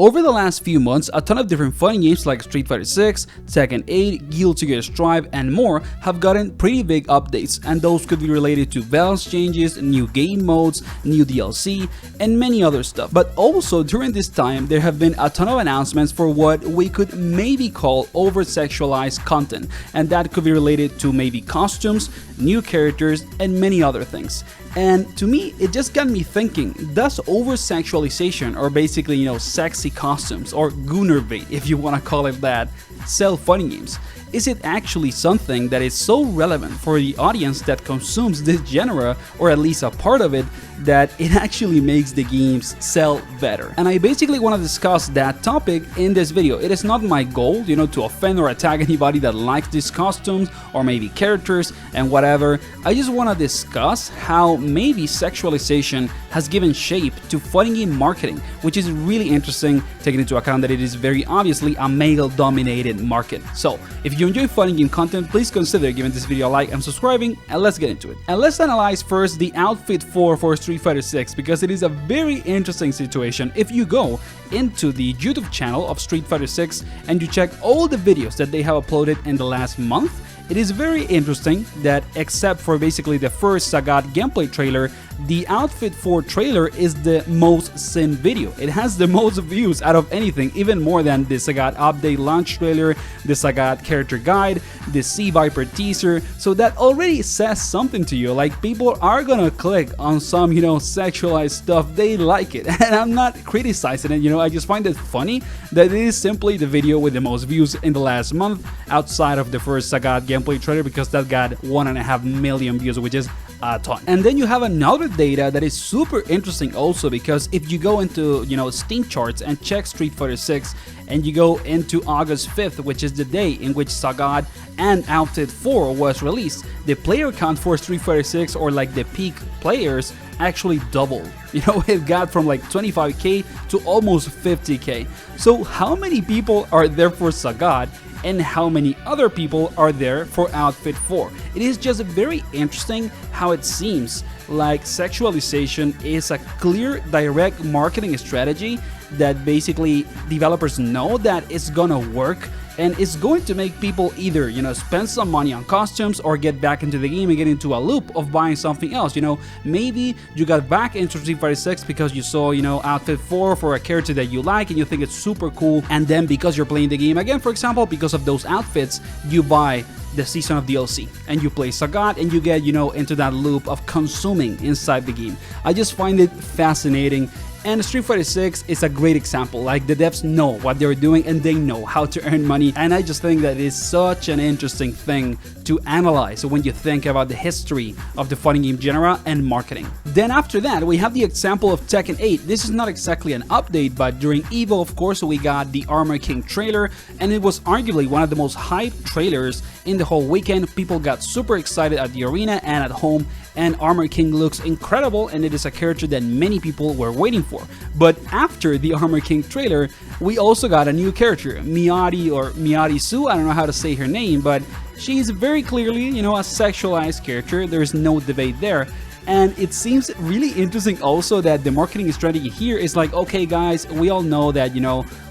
Over the last few months, a ton of different fighting games like Street Fighter 6, Tekken 8, Guilty Gear Strive, and more have gotten pretty big updates, and those could be related to balance changes, new game modes, new DLC, and many other stuff. But also during this time, there have been a ton of announcements for what we could maybe call over-sexualized content, and that could be related to maybe costumes, new characters, and many other things. And to me, it just got me thinking, does over-sexualization, or basically, sexy costumes, or gooner bait, if you want to call it that, sell fighting games? Is it actually something that is so relevant for the audience that consumes this genre, or at least a part of it, that it actually makes the games sell better? And I basically want to discuss that topic in this video. It is not my goal, to offend or attack anybody that likes these costumes or maybe characters and whatever. I just want to discuss how maybe sexualization has given shape to fighting game marketing, which is really interesting, taking into account that it is very obviously a male-dominated market. So, if you enjoy fighting game content, please consider giving this video a like and subscribing, and let's get into it. And let's analyze first the outfit for Street Fighter 6, because it is a very interesting situation. If you go into the YouTube channel of Street Fighter 6 and you check all the videos that they have uploaded in the last month, it is very interesting that except for basically the first Sagat gameplay trailer, the outfit for trailer is the most seen video. It has the most views out of anything, even more than the Sagat update launch trailer, the Sagat character guide, the Sea Viper teaser. So that already says something to you, like people are gonna click on some, sexualized stuff, they like it. And I'm not criticizing it, I just find it funny that it is simply the video with the most views in the last month outside of the first Sagat gameplay trailer, because that got 1.5 million views, which is a ton. And then you have another data that is super interesting also, because if you go into Steam charts and check Street Fighter 6 and you go into August 5th, which is the day in which Sagat and Outfit 4 was released, the player count for Street Fighter 6, or like the peak players, actually doubled. It got from like 25k to almost 50k. So how many people are there for Sagat, and how many other people are there for Outfit 4? It is just very interesting how it seems like sexualization is a clear, direct marketing strategy that basically developers know that it's gonna work, and it's going to make people either, spend some money on costumes or get back into the game and get into a loop of buying something else. Maybe you got back into Street Fighter 6 because you saw, Outfit 4 for a character that you like and you think it's super cool, and then because you're playing the game again, for example, because of those outfits, you buy the season of DLC and you play Sagat and you get, into that loop of consuming inside the game. I just find it fascinating. And Street Fighter 6 is a great example. Like, the devs know what they're doing and they know how to earn money, and I just think that it is such an interesting thing to analyze when you think about the history of the fighting game genre and marketing. Then after that, we have the example of Tekken 8. This is not exactly an update, but during EVO, of course, we got the Armor King trailer, and it was arguably one of the most hyped trailers in the whole weekend. People got super excited at the arena and at home, and Armor King looks incredible, and it is a character that many people were waiting for. But after the Armor King trailer, we also got a new character, Miary Zo. I don't know how to say her name, but she's very clearly, a sexualized character. There's no debate there. And it seems really interesting also that the marketing strategy here is like, okay guys, we all know that,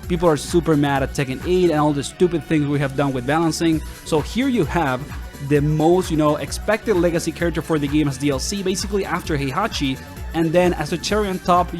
people are super mad at Tekken 8 and all the stupid things we have done with balancing. So here you have the most, expected legacy character for the game as DLC, basically after Heihachi, and then as a cherry on top,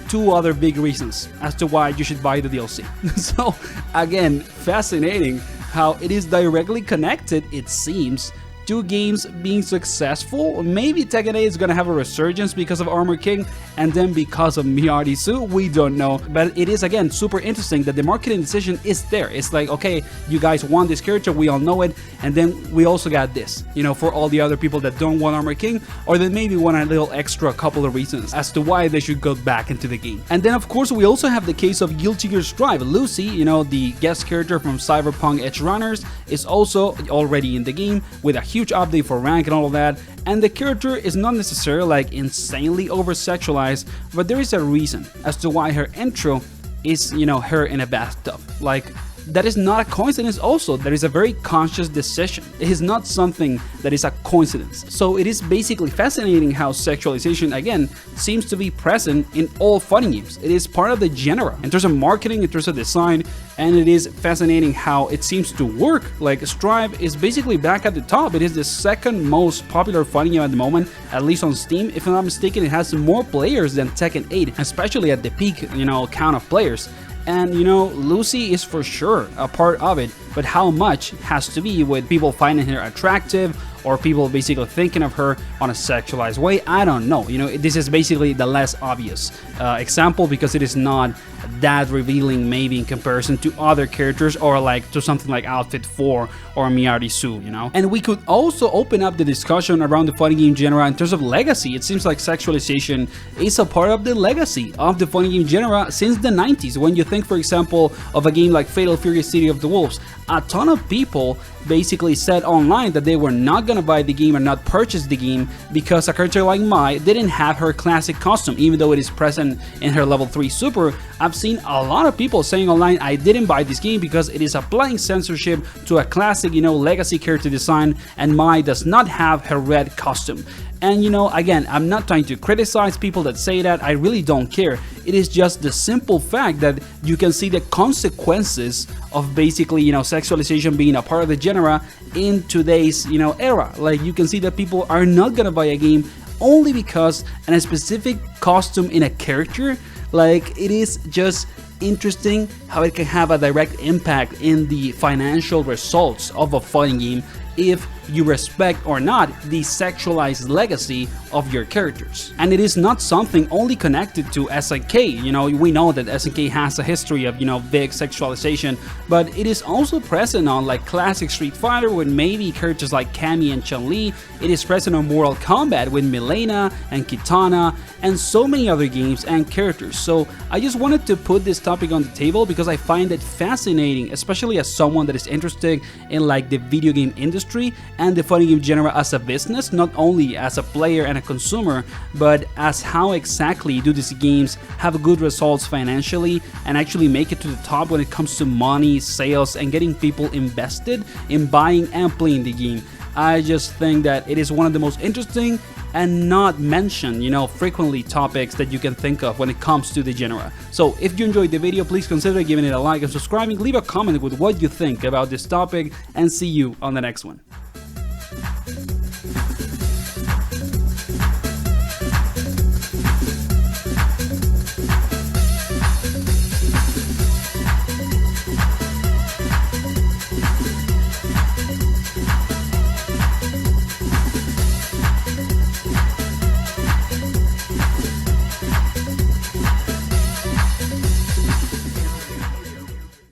two other big reasons as to why you should buy the DLC. So again, fascinating how it is directly connected, it seems, to games being successful. Maybe Tekken 8 is gonna have a resurgence because of Armor King, and then because of Miary Zo, we don't know. But it is, again, super interesting that the marketing decision is there. It's like, okay, you guys want this character, we all know it, and then we also got this, for all the other people that don't want Armor King, or that maybe want a little extra couple of reasons as to why they should go back into the game. And then, of course, we also have the case of Guilty Gear Strive. Lucy, the guest character from Cyberpunk Edge Runners, is also already in the game with a huge update for rank and all of that, and the character is not necessarily like insanely over-sexualized, but there is a reason as to why her intro is, her in a bathtub. Like, that is not a coincidence also. That is a very conscious decision. It is not something that is a coincidence. So it is basically fascinating how sexualization, again, seems to be present in all fighting games. It is part of the genre in terms of marketing, in terms of design, and it is fascinating how it seems to work. Like, Strive is basically back at the top. It is the second most popular fighting game at the moment, at least on Steam. If I'm not mistaken, it has more players than Tekken 8, especially at the peak, count of players. And Lucy is for sure a part of it, but how much has to be with people finding her attractive or people basically thinking of her on a sexualized way? I don't know. This is basically the less obvious example, because it is not that revealing maybe in comparison to other characters, or like to something like Outfit 4 or Miary Zo, And we could also open up the discussion around the fighting game genre in terms of legacy. It seems like sexualization is a part of the legacy of the fighting game genre since the 90s. When you think, for example, of a game like Fatal Fury City of the Wolves, a ton of people basically said online that they were not gonna buy the game or not purchase the game because a character like Mai didn't have her classic costume, even though it is present in her level 3 super. I've seen a lot of people saying online, I didn't buy this game because it is applying censorship to a classic, legacy character design, and Mai does not have her red costume. And again, I'm not trying to criticize people that say that. I really don't care. It is just the simple fact that you can see the consequences of basically, sexualization being a part of the genre in today's, era. Like, you can see that people are not gonna buy a game only because a specific costume in a character. Like, it is just interesting how it can have a direct impact in the financial results of a fighting game if you respect or not the sexualized legacy of your characters. And it is not something only connected to SNK. We know that SNK has a history of, big sexualization, but it is also present on like classic Street Fighter with maybe characters like Cammy and Chun-Li. It is present on Mortal Kombat with Mileena and Kitana and so many other games and characters. So I just wanted to put this topic on the table because I find it fascinating, especially as someone that is interested in like the video game industry and the fighting game genre as a business, not only as a player and a consumer, but as how exactly do these games have good results financially and actually make it to the top when it comes to money, sales, and getting people invested in buying and playing the game. I just think that it is one of the most interesting and not mentioned, frequently topics that you can think of when it comes to the genre. So if you enjoyed the video, please consider giving it a like and subscribing. Leave a comment with what you think about this topic, and see you on the next one.